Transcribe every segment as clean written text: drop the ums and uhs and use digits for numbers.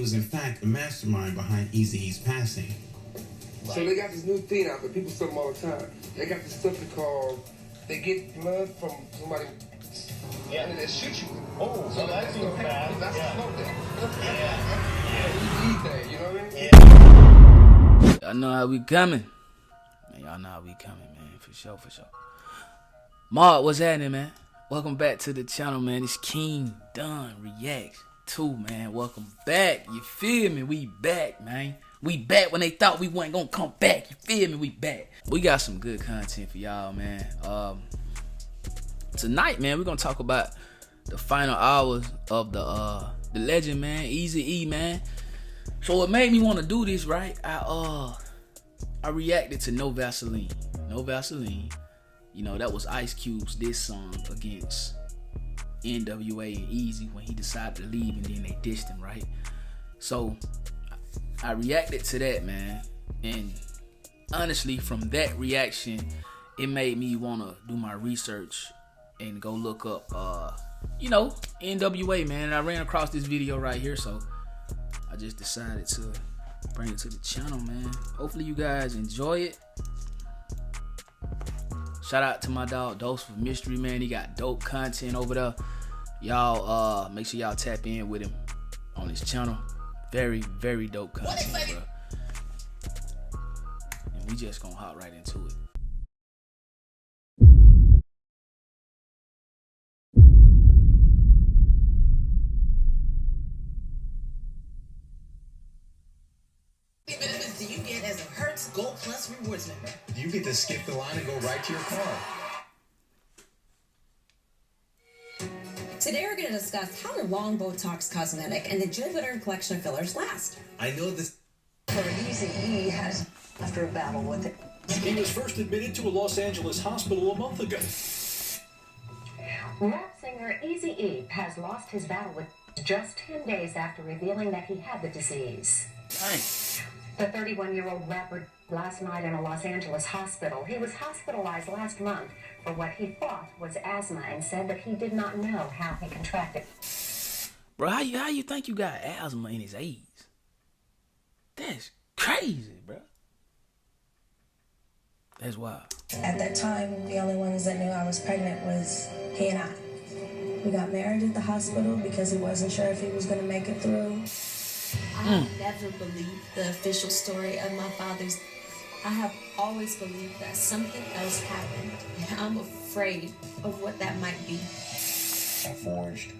was in fact the mastermind behind Eazy's passing. So they got this new thing out there. People say them all the time. They got this stuff they call, they get blood from somebody, and they shoot you. Oh, so that's even bad. That's a slow thing. Thing, you know what I mean? Y'all know how we coming. Man, y'all know how we coming, man. For sure, for sure. Mark, what's happening, man? Welcome back to the channel, man. It's King Done Reacts 2, man. Welcome back. You feel me? We back, man. We back when they thought we weren't gonna come back. You feel me? We back. We got some good content for y'all, man. Tonight, man, we're gonna talk about the final hours of the legend, man, Eazy, man. So what made me want to do this, right? I reacted to No Vaseline. No Vaseline. You know, that was Ice Cube's diss song against NWA and Eazy when he decided to leave and then they dissed him, right? So I reacted to that, man. And honestly, from that reaction, it made me want to do my research and go look up, you know, NWA, man. And I ran across this video right here, so I just decided to bring it to the channel, man. Hopefully you guys enjoy it. Shout out to my dog Dose of Mystery, man. He got dope content over there. Y'all make sure y'all tap in with him on his channel. Very, very dope content, bro. And we just gonna hop right into it. Do you get as a Hertz Gold Plus Rewards member? You get to skip the line and go right to your car. Today we're going to discuss how the long Botox cosmetic and the GODFATHER collection of fillers last. I know this. For Eazy has after a battle with it. He was first admitted to a Los Angeles hospital a month ago. Rap singer Eazy has lost his battle with just 10 days after revealing that he had the disease. Nice. The 31-year-old rapper last night in a Los Angeles hospital. He was hospitalized last month for what he thought was asthma and said that he did not know how he contracted. Bro, how you think you got asthma in his age? That's crazy, bro. That's wild. At that time, the only ones that knew I was pregnant was he and I. We got married at the hospital because he wasn't sure if he was going to make it through. I never believed the official story of my father's. I have always believed that something else happened. And I'm afraid of what that might be. I forged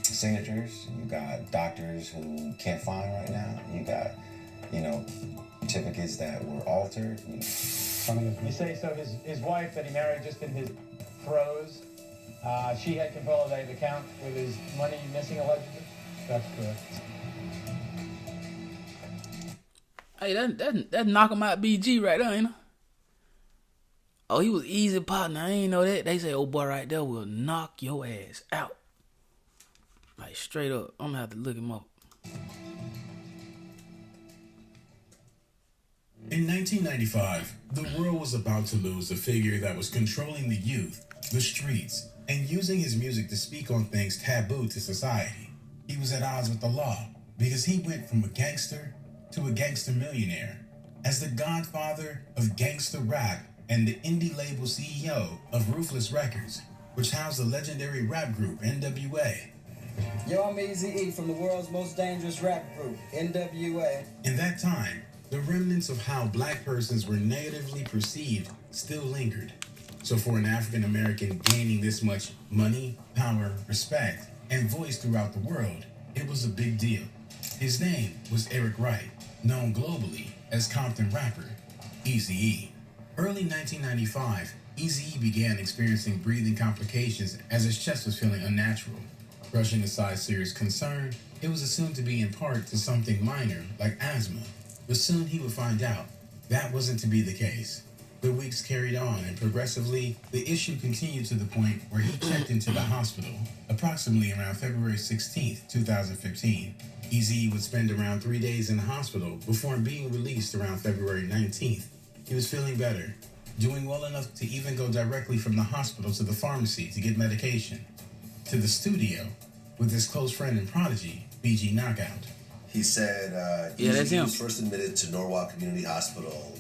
signatures. You got doctors who can't find right now. You got, you know, certificates that were altered. You say so his wife that he married just in his throes, she had control of that account with his money missing allegedly? That's correct. Hey, that knock him out BG right there, ain't it? Oh, he was Eazy partner. I ain't know that. They say, oh boy, right there will knock your ass out. Like straight up. I'm gonna have to look him up. In 1995, the world was about to lose a figure that was controlling the youth, the streets, and using his music to speak on things taboo to society. He was at odds with the law because he went from a gangster to a gangster millionaire. As the godfather of gangster rap and the indie label CEO of Ruthless Records, which housed the legendary rap group NWA. Yo, I'm Eazy from the world's most dangerous rap group, NWA. In that time, the remnants of how black persons were negatively perceived still lingered. So for an African American gaining this much money, power, respect, and voice throughout the world, it was a big deal. His name was Eric Wright, known globally as Compton rapper Eazy-E. Early 1995, Eazy-E began experiencing breathing complications as his chest was feeling unnatural. Brushing aside serious concern, it was assumed to be in part to something minor like asthma, but soon he would find out that wasn't to be the case. The weeks carried on, and progressively, the issue continued to the point where he checked into the hospital approximately around February 16th, 2015. Eazy would spend around 3 days in the hospital before being released around February 19th. He was feeling better, doing well enough to even go directly from the hospital to the pharmacy to get medication, to the studio with his close friend and prodigy, BG Knockout. He said Yeah, that's he him. was first admitted to Norwalk Community Hospital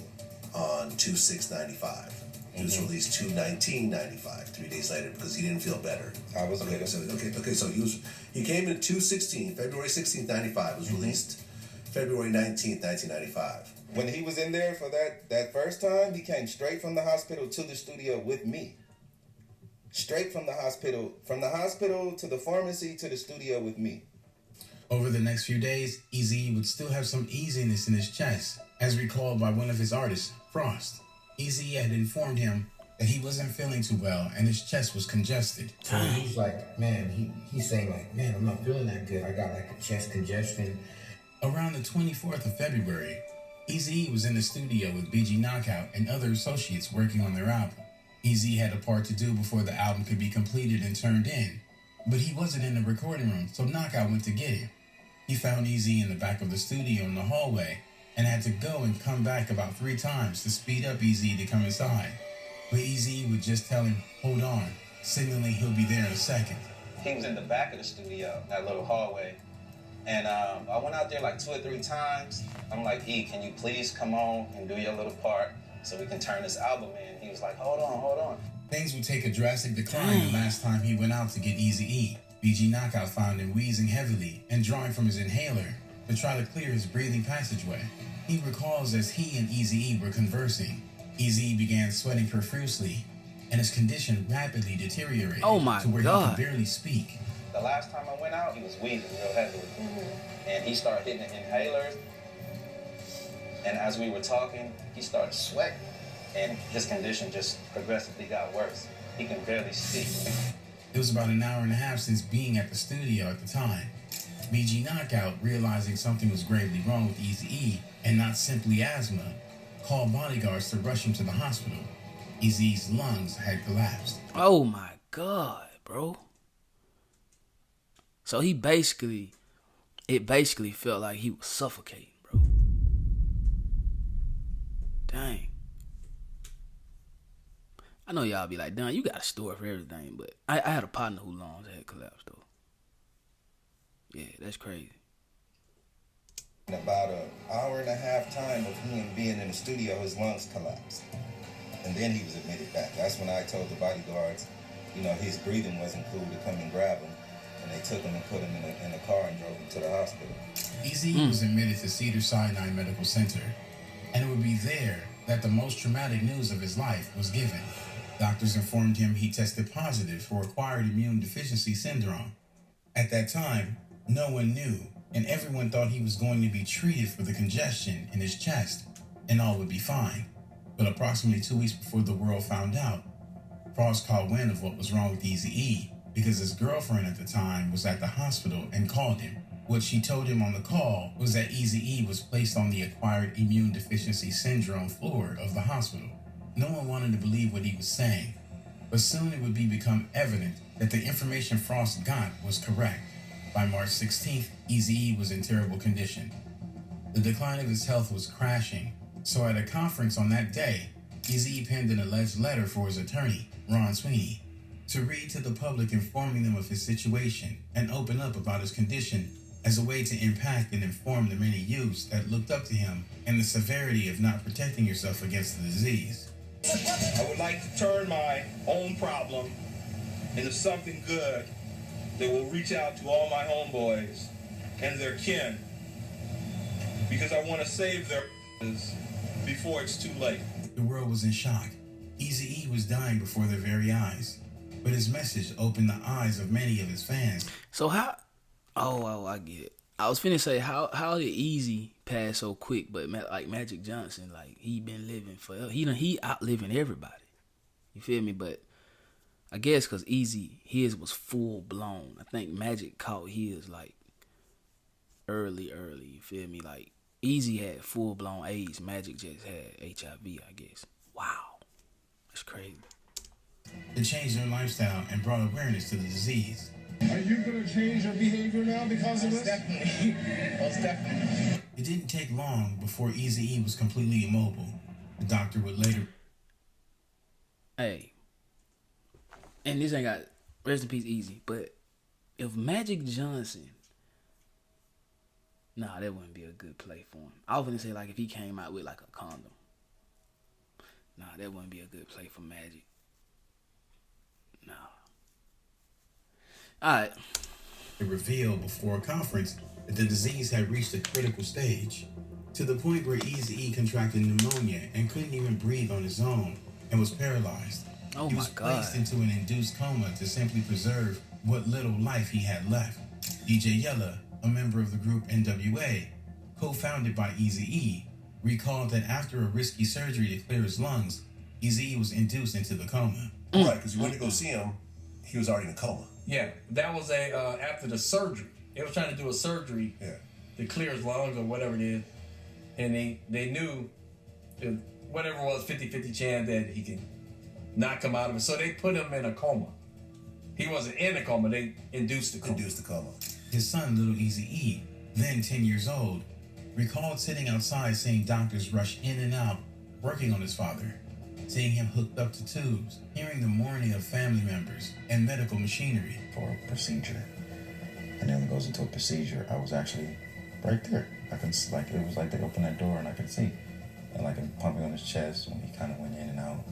on 2/6/95. He was released 2/19/95, 3 days later, because he didn't feel better. I was okay. So he came in 2/16, February 16th, 95. Was released February 19th, 1995. When he was in there for that first time, he came straight from the hospital to the studio with me. Straight from the hospital to the pharmacy to the studio with me. Over the next few days, Eazy would still have some easiness in his chest, as recalled by one of his artists, Frost. Eazy had informed him that he wasn't feeling too well and his chest was congested. So he's like, man, he's saying like, man, I'm not feeling that good. I got like a chest congestion. Around the 24th of February, Eazy was in the studio with BG Knockout and other associates working on their album. Eazy had a part to do before the album could be completed and turned in, but he wasn't in the recording room, so Knockout went to get him. He found Eazy in the back of the studio in the hallway and had to go and come back about 3 times to speed up Eazy to come inside. But Eazy would just tell him, hold on, signaling he'll be there in a second. He was in the back of the studio, that little hallway. And I went out there like 2 or 3 times. I'm like, E, can you please come on and do your little part so we can turn this album in? He was like, hold on. Things would take a drastic decline the last time he went out to get Eazy-E. BG Knockout found him wheezing heavily and drawing from his inhaler to try to clear his breathing passageway. He recalls as he and Eazy-E were conversing, Eazy began sweating profusely, and his condition rapidly deteriorated to where he could barely speak. The last time I went out, he was wheezing real heavily. And he started hitting the inhalers. And as we were talking, he started sweating. And his condition just progressively got worse. He can barely speak. It was about an hour and a half since being at the studio at the time. BG Knockout, realizing something was gravely wrong with Eazy-E and not simply asthma, called bodyguards to rush him to the hospital. Eazy's lungs had collapsed. Oh my God, bro. So it basically felt like he was suffocating, bro. Dang. I know y'all be like, Don, you got a story for everything, but I had a partner whose lungs had collapsed, though. Yeah, that's crazy. In about an hour and a half time of him being in the studio, his lungs collapsed. And then he was admitted back. That's when I told the bodyguards, his breathing wasn't cool, to come and grab him. And they took him and put him in a car and drove him to the hospital. Eazy was admitted to Cedars-Sinai Medical Center, and it would be there that the most traumatic news of his life was given. Doctors informed him he tested positive for acquired immune deficiency syndrome. At that time, no one knew, and everyone thought he was going to be treated for the congestion in his chest, and all would be fine. But approximately 2 weeks before the world found out, Frost caught wind of what was wrong with Eazy-E because his girlfriend at the time was at the hospital and called him. What she told him on the call was that Eazy-E was placed on the acquired immune deficiency syndrome floor of the hospital. No one wanted to believe what he was saying, but soon it would become evident that the information Frost got was correct. By March 16th, Eazy-E was in terrible condition. The decline of his health was crashing, so at a conference on that day, Eazy-E penned an alleged letter for his attorney, Ron Sweeney, to read to the public, informing them of his situation and open up about his condition as a way to impact and inform the many youths that looked up to him and the severity of not protecting yourself against the disease. I would like to turn my own problem into something good that will reach out to all my homeboys and their kin, because I want to save their before it's too late. The world was in shock. Eazy-E was dying before their very eyes, but his message opened the eyes of many of his fans. So how? Oh, I get it. I was finna say, how did Eazy pass so quick? But like Magic Johnson, like he been living forever. He outliving everybody. You feel me? But I guess because Eazy, his was full blown. I think Magic caught his like early. You feel me? Like Eazy had full blown AIDS. Magic just had HIV, I guess. Wow, that's crazy. It changed their lifestyle and brought awareness to the disease. Are you going to change your behavior now because of this? Definitely. Most definitely. It didn't take long before Eazy-E was completely immobile. The doctor would later... Hey. And this ain't got... Rest in peace, Eazy. But if Magic Johnson Nah, that wouldn't be a good play for him. I was gonna say like if he came out with like a condom. Nah, that wouldn't be a good play for Magic. Nah. Alright. It revealed before a conference that the disease had reached a critical stage, to the point where Eazy-E contracted pneumonia and couldn't even breathe on his own and was paralyzed. Oh he my was God. placed into an induced coma to simply preserve what little life he had left. DJ Lled, a member of the group NWA, co-founded by Eazy-E, recalled that after a risky surgery to clear his lungs, Eazy-E was induced into the coma. Right, because you went to go see him, he was already in a coma. Yeah, that was after the surgery. They were trying to do a surgery to clear his lungs or whatever it is. And they knew whatever it was, 50-50 chance that he can not come out of it. So they put him in a coma. He wasn't in a coma, they induced the coma. His son, little Eazy-E, then 10 years old, recalled sitting outside seeing doctors rush in and out, working on his father, seeing him hooked up to tubes, hearing the mourning of family members and medical machinery. For a procedure. And then when it goes into a procedure, I was actually right there. I can, like, it was like they opened that door and I could see. And like him pumping on his chest when he kind of went in and out.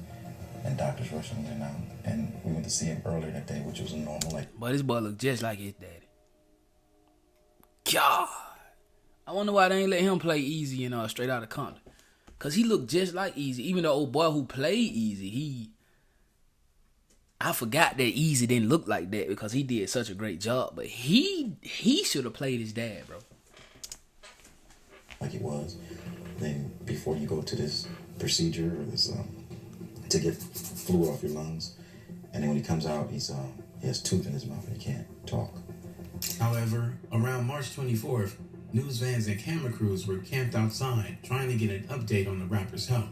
And doctors rushing in and out. And we went to see him earlier that day, which was a normal, like. But this boy looked just like his daddy. God. I wonder why they ain't let him play Eazy in Straight Outta Compton. Cause he looked just like Eazy. Even the old boy who played Eazy, I forgot that Eazy didn't look like that because he did such a great job. But he should have played his dad, bro. Like it was. Then before you go to this procedure or this to get fluid off your lungs, and then when he comes out, he has tooth in his mouth and he can't talk. However, around March 24th, news vans and camera crews were camped outside trying to get an update on the rapper's health.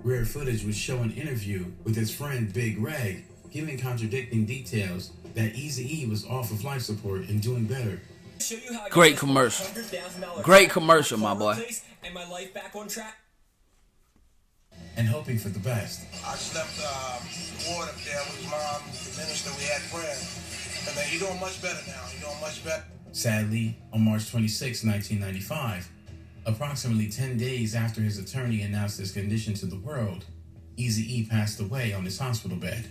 Rare footage would show an interview with his friend Big Reg, giving contradicting details that Eazy-E was off of life support and doing better. Great commercial. Great commercial, my boy. And my life back on track. And hoping for the best. I slept ward up there with his mom, the minister. We had friends. And then he's doing much better now. He's doing much better. Sadly, on March 26, 1995, approximately 10 days after his attorney announced his condition to the world, Eazy-E passed away on his hospital bed.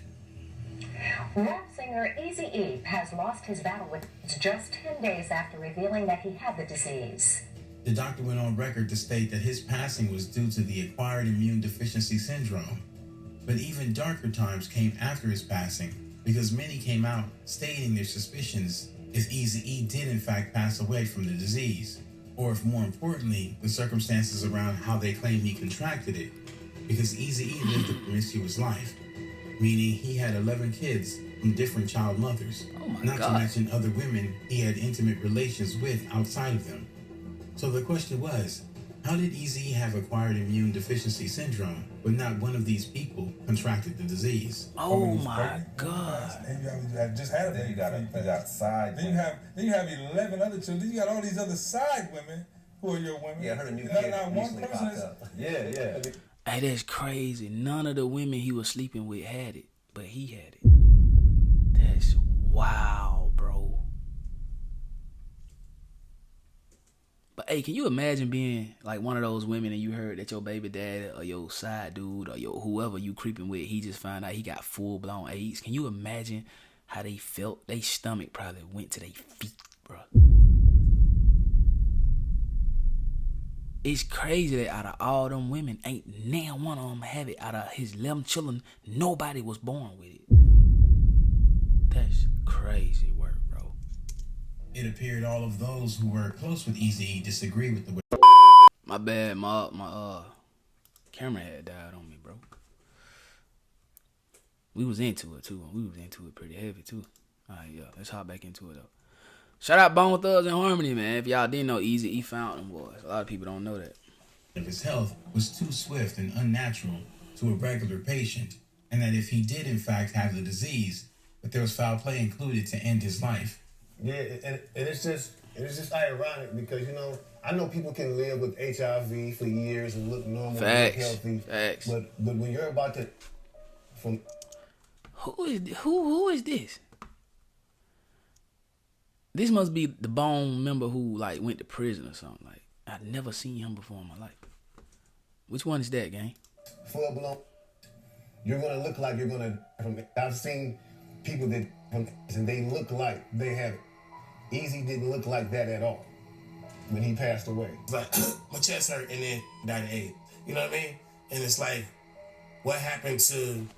Rap singer Eazy-E has lost his battle with just 10 days after revealing that he had the disease. The doctor went on record to state that his passing was due to the acquired immune deficiency syndrome. But even darker times came after his passing, because many came out stating their suspicions if Eazy-E did in fact pass away from the disease, or if more importantly, the circumstances around how they claim he contracted it, because Eazy-E lived a promiscuous life, meaning he had 11 kids from different child mothers, not to mention other women he had intimate relations with outside of them. So the question was, how did Eazy have acquired immune deficiency syndrome, but not one of these people contracted the disease? Oh my God! And you just had Then you got side. Then you have 11 other children. Then you got all these other side women who are your women. Yeah, I heard a new And kid not one recently person popped is. up. Yeah. Hey, that's crazy. None of the women he was sleeping with had it, but he had it. That's wow, bro. But hey, can you imagine being like one of those women and you heard that your baby dad or your side dude or your whoever you creeping with, he just found out he got full-blown AIDS? Can you imagine how they felt? Their stomach probably went to their feet, bro. It's crazy that out of all them women, ain't now one of them have it. Out of his 11 children, nobody was born with it. That's crazy work, bro. It appeared all of those who were close with Eazy disagree with the way. My bad, my camera had died on me, bro. We was into it too. We was into it pretty heavy too. Alright, yeah, let's hop back into it though. Shout out Bone Thugs and Harmony, man. If y'all didn't know, Eazy-E found them boys. A lot of people don't know that. His health was too swift and unnatural to a regular patient, and that if he did in fact have the disease, that there was foul play included to end his life. Yeah, and it's just ironic because, you know, I know people can live with HIV for years and look normal and look healthy. Facts. But when you're about to who is this? This must be the Bone member who like went to prison or something. Like I've never seen him before in my life. Which one is that, gang? Full blown. You're gonna look like you're gonna. I've seen people that and they look like they have it. Eazy didn't look like that at all when he passed away. Like my chest hurt and then died of AIDS. You know what I mean? And it's like, what happened to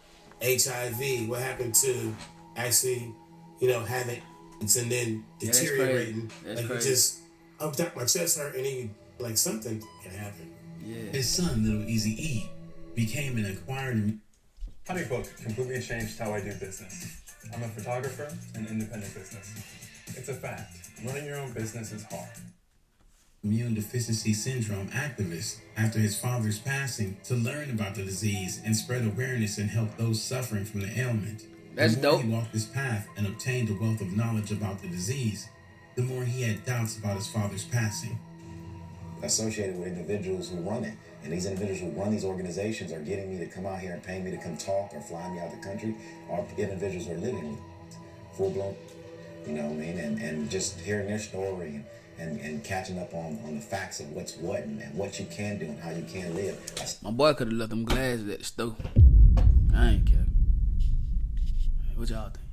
HIV? What happened to actually, having AIDS and then deteriorating? That's like crazy. You just, my chest hurt and then like something can happen. Yeah. His son, little Eazy-E, became an acquired. Honey Book completely changed how I do business. I'm a photographer and independent business. It's a fact. Running your own business is hard. Immune deficiency syndrome activist after his father's passing to learn about the disease and spread awareness and help those suffering from the ailment. That's the more dope. He walked this path and obtained a wealth of knowledge about the disease, the more he had doubts about his father's passing. Associated with individuals who run it. And these individuals who run these organizations are getting me to come out here and paying me to come talk or fly me out the country. Our individuals are living with full blown, you know what I mean? And just hearing their story and catching up on the facts of what's what and what you can do and how you can live. My boy could have left them glasses at the store. I ain't care. What y'all think?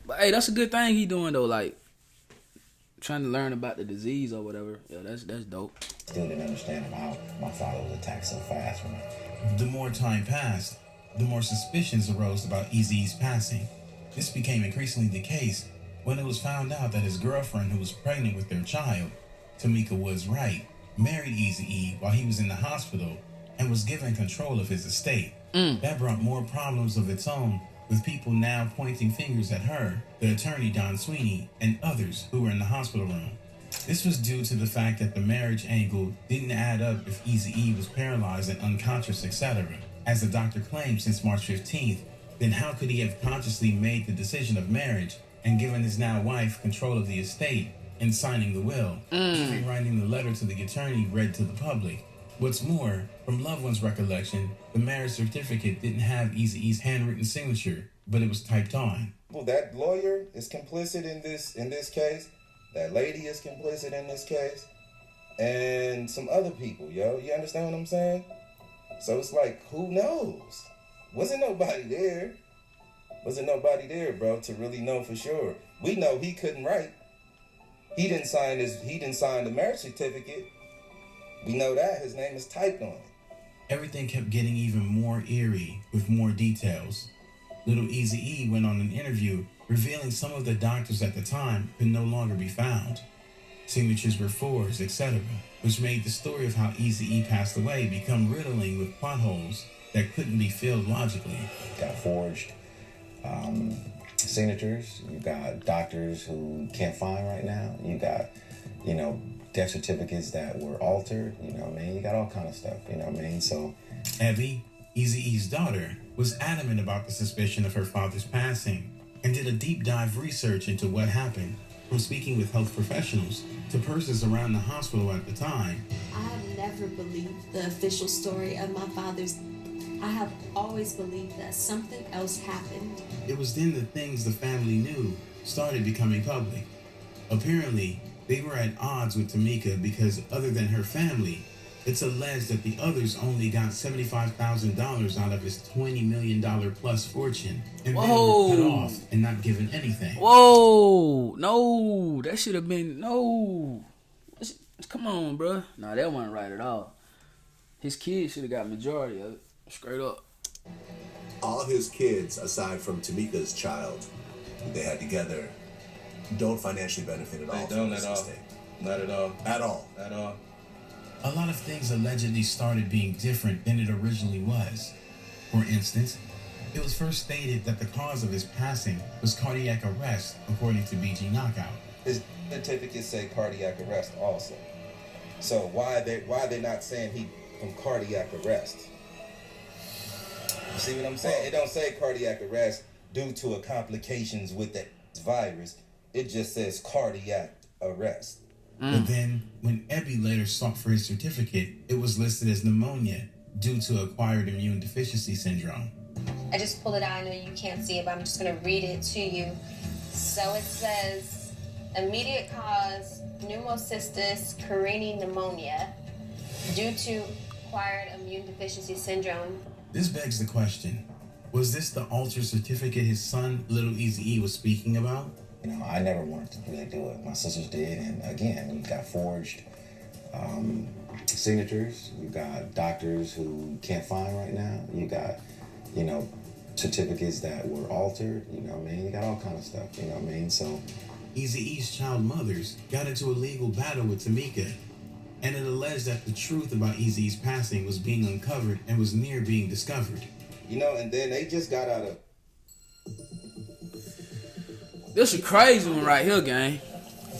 But hey, that's a good thing he doing though. Like trying to learn about the disease or whatever. Yeah, that's dope. Still didn't understand how my father was attacked so fast from it. The more time passed, the more suspicions arose about Eazy's passing. This became increasingly the case when it was found out that his girlfriend, who was pregnant with their child, Tamika Woods Wright, married Eazy-E while he was in the hospital and was given control of his estate. That brought more problems of its own, with people now pointing fingers at her, the attorney Don Sweeney, and others who were in the hospital room. This was due to the fact that the marriage angle didn't add up if Eazy-E was paralyzed and unconscious, etc. As the doctor claimed since March 15th, then how could he have consciously made the decision of marriage and given his now wife control of the estate and signing the will, even writing the letter to the attorney read to the public? What's more, from loved ones' recollection, the marriage certificate didn't have Eazy-E's handwritten signature, but it was typed on. Well, that lawyer is complicit in this case. That lady is complicit in this case. And some other people, yo. You understand what I'm saying? So it's like, who knows? Wasn't nobody there, bro, to really know for sure. We know he couldn't write. He didn't sign the marriage certificate. We know that. His name is typed on it. Everything kept getting even more eerie with more details. Little Eazy-E went on an interview revealing some of the doctors at the time could no longer be found. Signatures were forged, etc., which made the story of how Eazy-E passed away become riddling with plot holes that couldn't be filled logically. Got forged signatures. You got doctors who can't find right now. You got, death certificates that were altered. You know what I mean? You got all kind of stuff. You know what I mean? So, Abby, Eazy-E's daughter, was adamant about the suspicion of her father's passing and did a deep dive research into what happened, from speaking with health professionals to persons around the hospital at the time. I have never believed the official story of my father's. I have always believed that something else happened. It was then the things the family knew started becoming public. Apparently, they were at odds with Tamika because other than her family, it's alleged that the others only got $75,000 out of his $20 million plus fortune and then were cut off and not given anything. Whoa! No, that should have been no. Come on, bro. Nah, that wasn't right at all. His kids should have got majority of it. Straight up. All his kids, aside from Tamika's child, who they had together, don't financially benefit at all. They don't at all. Not at all. At all. At all. A lot of things allegedly started being different than it originally was. For instance, it was first stated that the cause of his passing was cardiac arrest, according to BG Knockout. His certificates say cardiac arrest also. So why they not saying he from cardiac arrest? You see what I'm saying? It don't say cardiac arrest due to a complications with the virus. It just says cardiac arrest. But then, when Ebby later sought for his certificate, it was listed as pneumonia due to acquired immune deficiency syndrome. I just pulled it out. I know you can't see it, but I'm just going to read it to you. So it says, immediate cause pneumocystis carinii pneumonia due to acquired immune deficiency syndrome. This begs the question, was this the alter certificate his son, Little Eazy-E, was speaking about? You know, I never wanted to really do it. My sisters did, and again, you got forged signatures. You got doctors who can't find right now. You got, you know, certificates that were altered. You know what I mean? You got all kind of stuff. You know what I mean? So, Eazy-E's child mothers got into a legal battle with Tamika, and it alleged that the truth about Eazy-E's passing was being uncovered and was near being discovered. You know, and then they just got out of... This a crazy one right here, gang.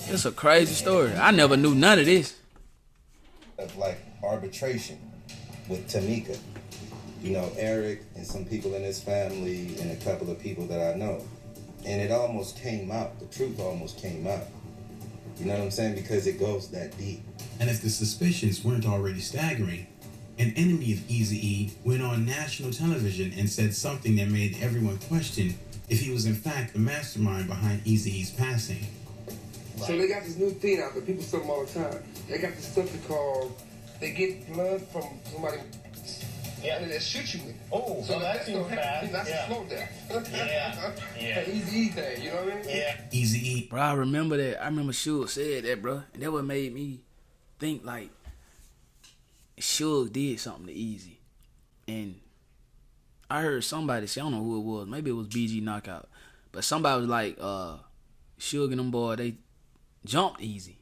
This a crazy story. I never knew none of this. Of like arbitration with Tamika. You know, Eric and some people in his family and a couple of people that I know. And it almost came out. The truth almost came out. You know what I'm saying? Because it goes that deep. And if the suspicions weren't already staggering, an enemy of Eazy-E went on national television and said something that made everyone question if he was in fact the mastermind behind Eazy-E's passing. So they got this new thing out that people say all the time. They got this stuff they get blood from somebody, and they shoot you with it. Oh, so that's too fast. That's a slow death. Yeah. The Eazy-E thing, you know what I mean? Yeah. Eazy-E. Bro, I remember that. I remember Suge said that, bro. And that what made me think, like, Suge did something to Eazy. And I heard somebody say, I don't know who it was. Maybe it was BG Knockout. But somebody was like, Suge and them boy, they jumped Eazy.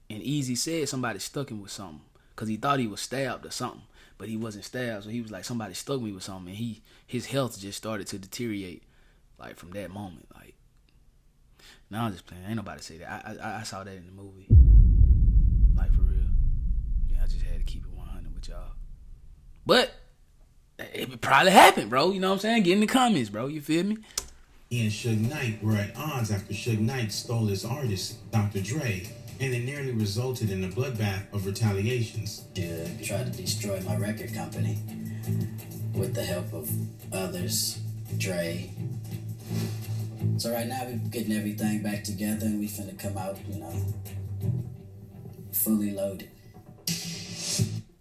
And Eazy said somebody stuck him with something. Because he thought he was stabbed or something. But he wasn't stabbed. So he was like, somebody stuck me with something. And his health just started to deteriorate. Like, from that moment. Like, now I'm just playing. Ain't nobody say that. I saw that in the movie. Like, for real. Yeah, I just had to keep it 100 with y'all. But it probably happened, bro. You know what I'm saying? Get in the comments, bro. You feel me? He and Suge Knight were at odds after Suge Knight stole his artist, Dr. Dre, and it nearly resulted in a bloodbath of retaliations. Suge tried to destroy my record company with the help of others, Dre. So right now we're getting everything back together and we finna come out, you know, fully loaded.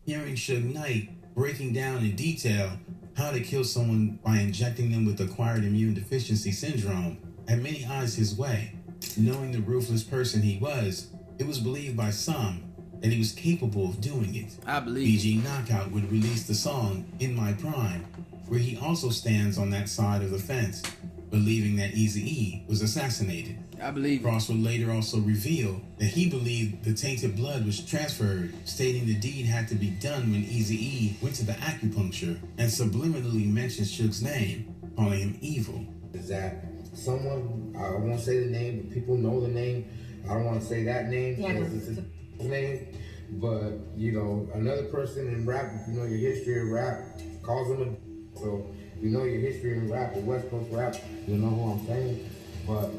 Hearing Suge Knight breaking down in detail how to kill someone by injecting them with acquired immune deficiency syndrome had many eyes his way. Knowing the ruthless person he was, it was believed by some that he was capable of doing it. I believe. BG Knockout would release the song In My Prime, where he also stands on that side of the fence, believing that Eazy-E was assassinated. I believe. Cross would later also reveal that he believed the tainted blood was transferred, stating the deed had to be done when Eazy-E went to the acupuncture and subliminally mentioned Suge's name, calling him evil. Is that someone, I won't say the name, but people know the name. I don't want to say that name because it's his name. But, you know, another person in rap, if you know your history of rap, calls him a... So, you know your history in rap, the West Coast rap, you know who I'm saying. But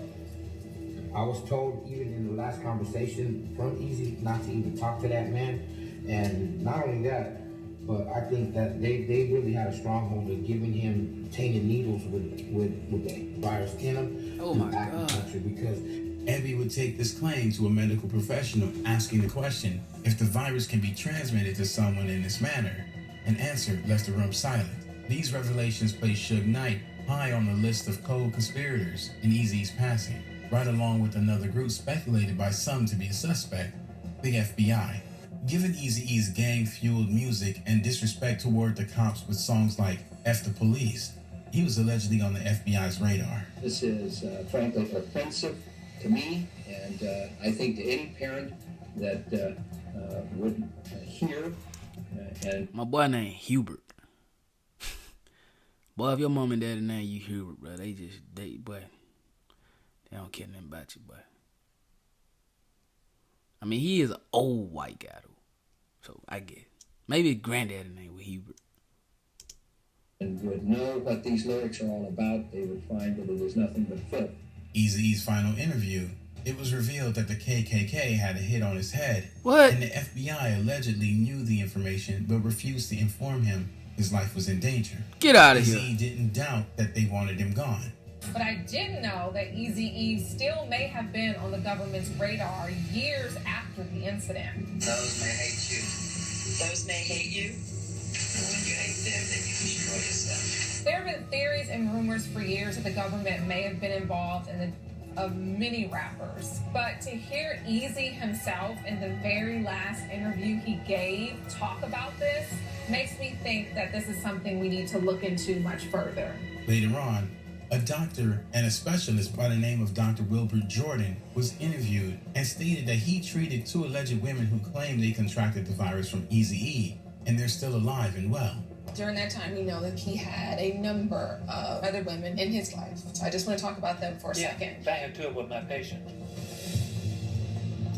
I was told, even in the last conversation from Eazy, not to even talk to that man. And not only that, but I think that they really had a stronghold of giving him tainted needles with the virus in them. Oh my God. Because Ebby would take this claim to a medical professional, asking the question if the virus can be transmitted to someone in this manner. An answer left the room silent. These revelations placed Suge Knight high on the list of co-conspirators in Eazy's passing, right along with another group speculated by some to be a suspect, the FBI. Given Eazy-E's gang-fueled music and disrespect toward the cops with songs like F the Police, he was allegedly on the FBI's radar. This is frankly offensive to me, and I think to any parent that would hear. And my boy named Hubert. Boy, if your mom and daddy name you Hubert, bro, they don't care nothing about you, boy. I mean, he is an old white guy, though. So, I get it. Maybe his granddaddy name was Hubert. And would know what these lyrics are all about, they would find that it is nothing but filth. Eazy-E's final interview, it was revealed that the KKK had a hit on his head. What? And the FBI allegedly knew the information, but refused to inform him his life was in danger. Get out of here. Eazy didn't doubt that they wanted him gone. But I didn't know that Eazy-E still may have been on the government's radar years after the incident. Those may hate you. Those may hate you. And when you hate them, then you destroy yourself. There have been theories and rumors for years that the government may have been involved in the of many rappers. But to hear Eazy himself in the very last interview he gave talk about this makes me think that this is something we need to look into much further. Later on, a doctor and a specialist by the name of Dr. Wilbert Jordan was interviewed and stated that he treated 2 alleged women who claimed they contracted the virus from Eazy-E, and they're still alive and well. During that time, we know that he had a number of other women in his life. So I just want to talk about them for a second. I had 2 of my patients.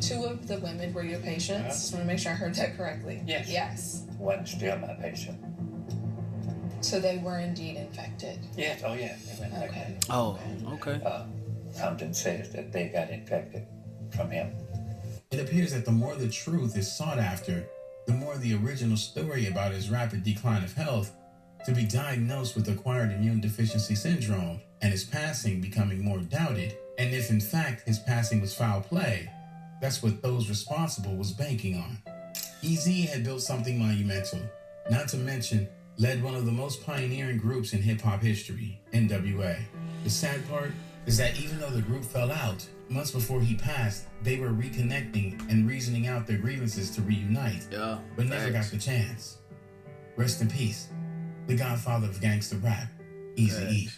2 of the women were your patients? Just want to make sure I heard that correctly. Yes. Yes. One still my patient. So they were indeed infected? Yes, oh yeah, they were infected. Oh, okay. Compton says that they got infected from him. It appears that the more the truth is sought after, the more the original story about his rapid decline of health, to be diagnosed with acquired immune deficiency syndrome, and his passing becoming more doubted, and if in fact his passing was foul play, that's what those responsible was banking on. Eazy had built something monumental, not to mention led one of the most pioneering groups in hip-hop history, NWA. The sad part is that even though the group fell out, months before he passed, they were reconnecting and reasoning out their grievances to reunite, but never got the chance. Rest in peace, the godfather of gangsta rap, Eazy-E.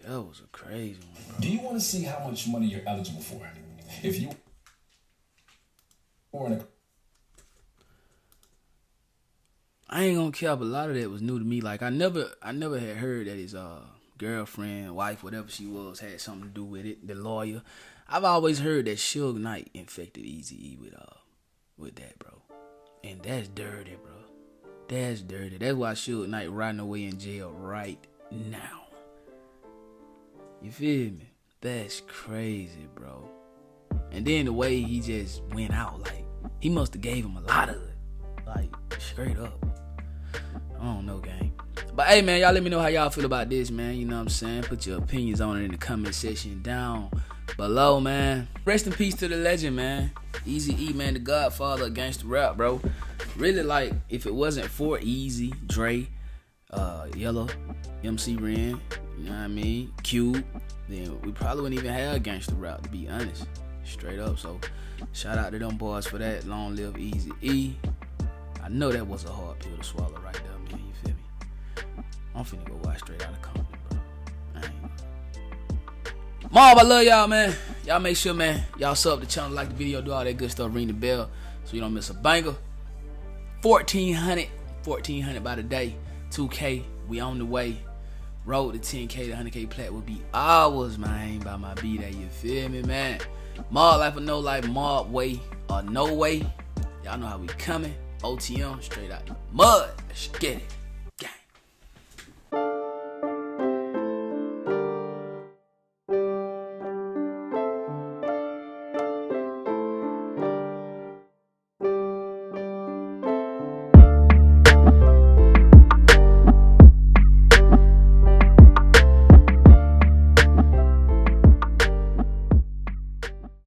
That was a crazy one, bro. Do you want to see how much money you're eligible for? If you were in a... I ain't gonna cap, a lot of that was new to me. Like I never had heard that his girlfriend, wife, whatever she was, had something to do with it. The lawyer. I've always heard that Suge Knight infected Eazy-E with that, bro. And that's dirty, bro. That's dirty. That's why Suge Knight riding away in jail right now. You feel me? That's crazy, bro. And then the way he just went out, like, he must have gave him a lot of it. Like, straight up. I don't know, gang. But hey, man, y'all let me know how y'all feel about this, man. You know what I'm saying? Put your opinions on it in the comment section down below, man. Rest in peace to the legend, man. Eazy-E, man, the godfather of gangsta rap, bro. Really, like, if it wasn't for Eazy, Dre, Yellow, MC Ren, you know what I mean, Cube, then we probably wouldn't even have gangsta rap, to be honest. Straight up. So shout out to them boys for that. Long live Eazy-E. I know that was a hard pill to swallow right there, man. You feel me? I'm finna go watch Straight Outta Compton, bro. I ain't. Mob, I love y'all, man. Y'all make sure, man, y'all sub the channel, like the video, do all that good stuff, ring the bell so you don't miss a banger. 1,400 by the day. 2K, we on the way. Road to 10K to 100K plat will be ours, man, by my B-Day. You feel me, man? Mob life or no life, mob way or no way. Y'all know how we coming. OTM, straight out the mud. Let's get it.